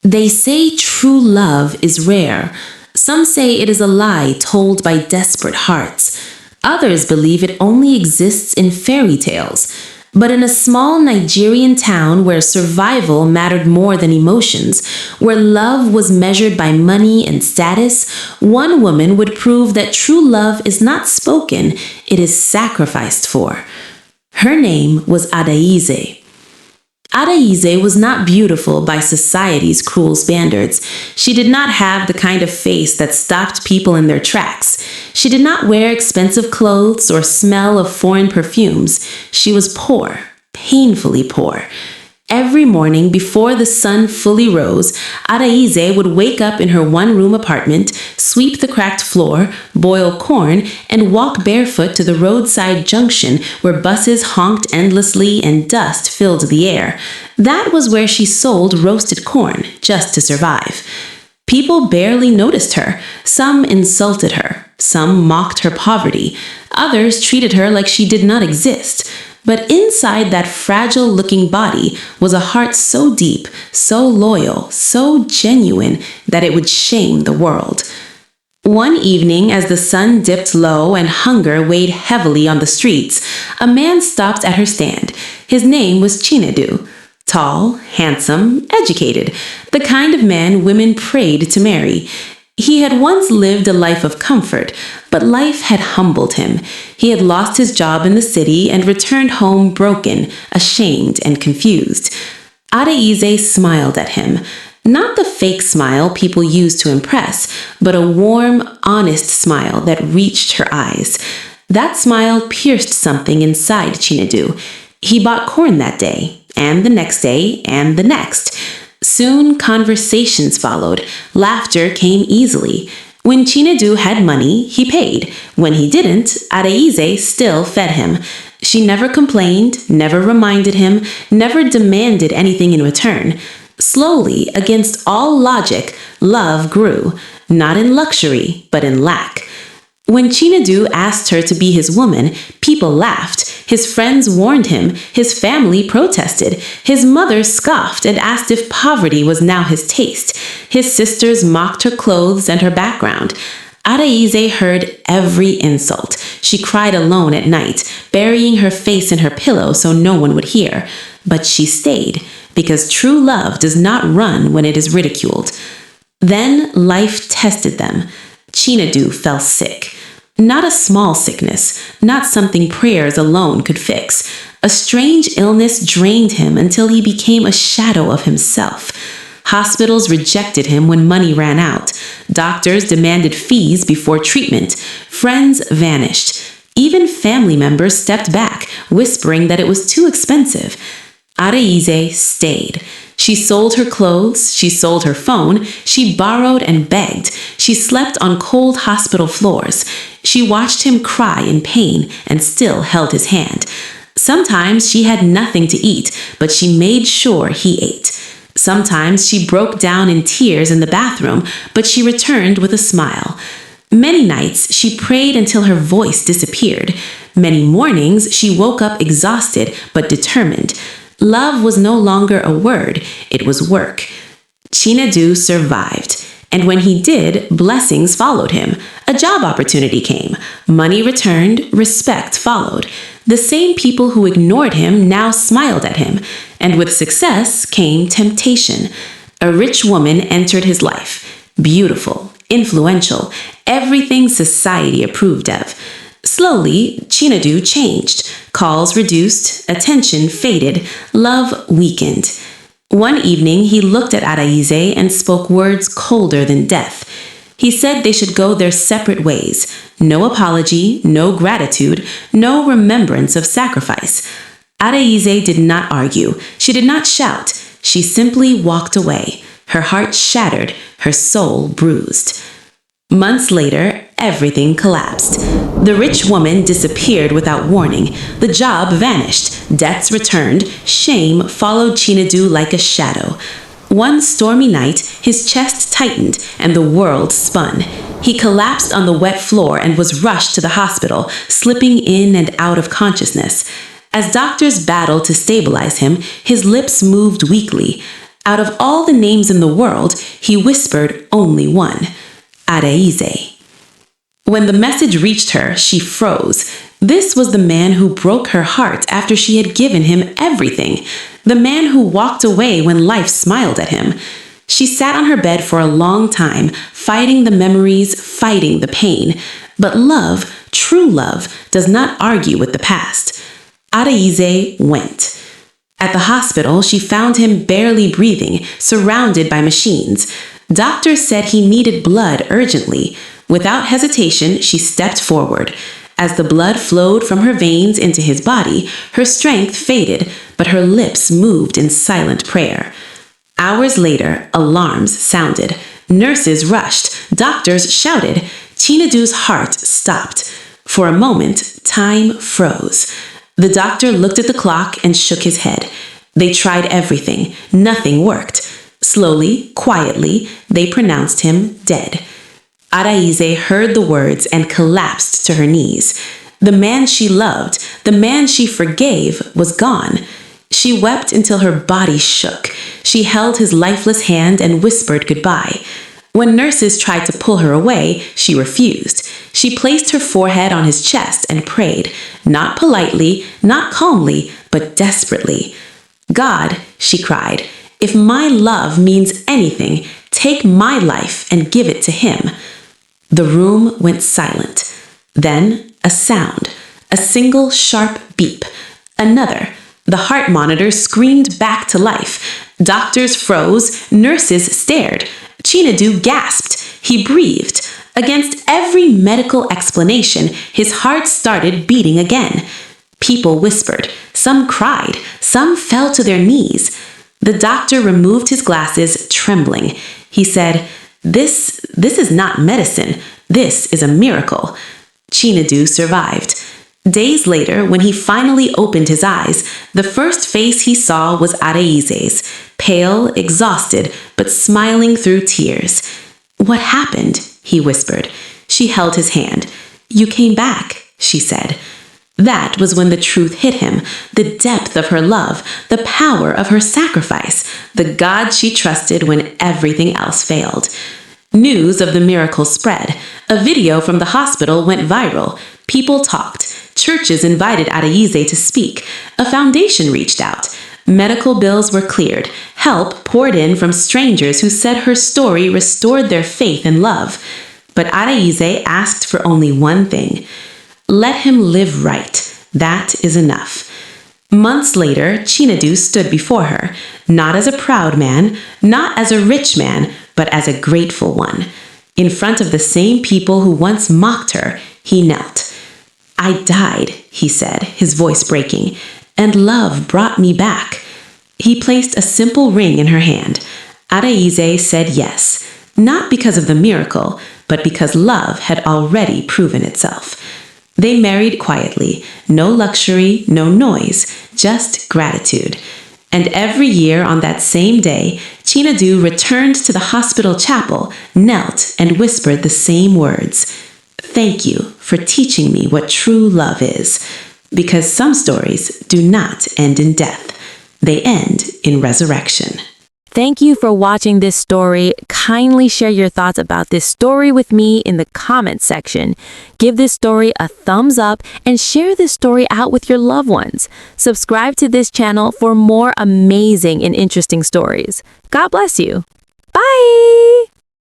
They say true love is rare. Some say it is a lie told by desperate hearts. Others believe it only exists in fairy tales. But in a small Nigerian town where survival mattered more than emotions, where love was measured by money and status, one woman would prove that true love is not spoken, it is sacrificed for. Her name was Adaeze. Adaeze was not beautiful by society's cruel standards. She did not have the kind of face that stopped people in their tracks. She did not wear expensive clothes or smell of foreign perfumes. She was poor, painfully poor. Every morning before the sun fully rose, Adaeze would wake up in her one-room apartment, sweep the cracked floor, boil corn, and walk barefoot to the roadside junction where buses honked endlessly and dust filled the air. That was where she sold roasted corn, just to survive. People barely noticed her. Some insulted her. Some mocked her poverty. Others treated her like she did not exist. But inside that fragile-looking body was a heart so deep, so loyal, so genuine that it would shame the world. One evening, as the sun dipped low and hunger weighed heavily on the streets, a man stopped at her stand. His name was Chinedu. Tall, handsome, educated, the kind of man women prayed to marry. He had once lived a life of comfort, but life had humbled him. He had lost his job in the city and returned home broken, ashamed, and confused. Adaeze smiled at him. Not the fake smile people use to impress, but a warm, honest smile that reached her eyes. That smile pierced something inside Chinedu. He bought corn that day, and the next day, and the next. Soon, conversations followed. Laughter came easily. When Chinedu had money, he paid. When he didn't, Adaeze still fed him. She never complained, never reminded him, never demanded anything in return. Slowly, against all logic, love grew, not in luxury, but in lack. When Chinedu asked her to be his woman, people laughed. His friends warned him. His family protested. His mother scoffed and asked if poverty was now his taste. His sisters mocked her clothes and her background. Adaeze heard every insult. She cried alone at night, burying her face in her pillow so no one would hear. But she stayed, because true love does not run when it is ridiculed. Then life tested them. Chinedu fell sick. Not a small sickness, not something prayers alone could fix. A strange illness drained him until he became a shadow of himself. Hospitals rejected him when money ran out. Doctors demanded fees before treatment. Friends vanished. Even family members stepped back, whispering that it was too expensive. Adaeze stayed. She sold her clothes, she sold her phone, she borrowed and begged. She slept on cold hospital floors. She watched him cry in pain and still held his hand. Sometimes she had nothing to eat, but she made sure he ate. Sometimes she broke down in tears in the bathroom, but she returned with a smile. Many nights she prayed until her voice disappeared. Many mornings she woke up exhausted but determined. Love was no longer a word, it was work. Chinedu survived, and when he did, blessings followed him. A job opportunity came. Money returned, respect followed. The same people who ignored him now smiled at him, and with success came temptation. A rich woman entered his life. Beautiful, influential, everything society approved of. Slowly, Chinedu changed. Calls reduced, attention faded, love weakened. One evening, he looked at Adaeze and spoke words colder than death. He said they should go their separate ways. No apology, no gratitude, no remembrance of sacrifice. Adaeze did not argue. She did not shout. She simply walked away, her heart shattered, her soul bruised. Months later, everything collapsed. The rich woman disappeared without warning. The job vanished. Debts returned. Shame followed Chinedu like a shadow. One stormy night, his chest tightened and the world spun. He collapsed on the wet floor and was rushed to the hospital, slipping in and out of consciousness. As doctors battled to stabilize him, his lips moved weakly. Out of all the names in the world, he whispered only one, Adaeze. When the message reached her, she froze. This was the man who broke her heart after she had given him everything. The man who walked away when life smiled at him. She sat on her bed for a long time, fighting the memories, fighting the pain. But love, true love, does not argue with the past. Adaeze went. At the hospital, she found him barely breathing, surrounded by machines. Doctors said he needed blood urgently. Without hesitation, she stepped forward. As the blood flowed from her veins into his body, her strength faded, but her lips moved in silent prayer. Hours later, alarms sounded. Nurses rushed. Doctors shouted. Chinedu's heart stopped. For a moment, time froze. The doctor looked at the clock and shook his head. They tried everything. Nothing worked. Slowly, quietly, they pronounced him dead. Adaeze heard the words and collapsed to her knees. The man she loved, the man she forgave, was gone. She wept until her body shook. She held his lifeless hand and whispered goodbye. When nurses tried to pull her away, she refused. She placed her forehead on his chest and prayed, not politely, not calmly, but desperately. God, she cried, if my love means anything, take my life and give it to him. The room went silent. Then a sound, a single sharp beep. Another. The heart monitor screamed back to life. Doctors froze, nurses stared. Chinedu gasped. He breathed. Against every medical explanation, his heart started beating again. People whispered. Some cried. Some fell to their knees. The doctor removed his glasses, trembling. He said, This is not medicine. This is a miracle. Chinedu survived. Days later, when he finally opened his eyes, the first face he saw was Adaeze's, pale, exhausted, but smiling through tears. What happened? He whispered. She held his hand. You came back, she said. That was when the truth hit him, the depth of her love, the power of her sacrifice, the God she trusted when everything else failed. News of the miracle spread. A video from the hospital went viral. People talked. Churches invited Adaeze to speak. A foundation reached out. Medical bills were cleared. Help poured in from strangers who said her story restored their faith and love. But Adaeze asked for only one thing. Let him live right. That is enough. Months later, Chinedu stood before her, not as a proud man, not as a rich man, but as a grateful one. In front of the same people who once mocked her, he knelt. I died, he said, his voice breaking, and love brought me back. He placed a simple ring in her hand. Adaeze said yes, not because of the miracle, but because love had already proven itself. They married quietly, no luxury, no noise, just gratitude. And every year on that same day, Chinedu returned to the hospital chapel, knelt, and whispered the same words. Thank you for teaching me what true love is, because some stories do not end in death. They end in resurrection. Thank you for watching this story. Kindly share your thoughts about this story with me in the comments section. Give this story a thumbs up and share this story out with your loved ones. Subscribe to this channel for more amazing and interesting stories. God bless you. Bye!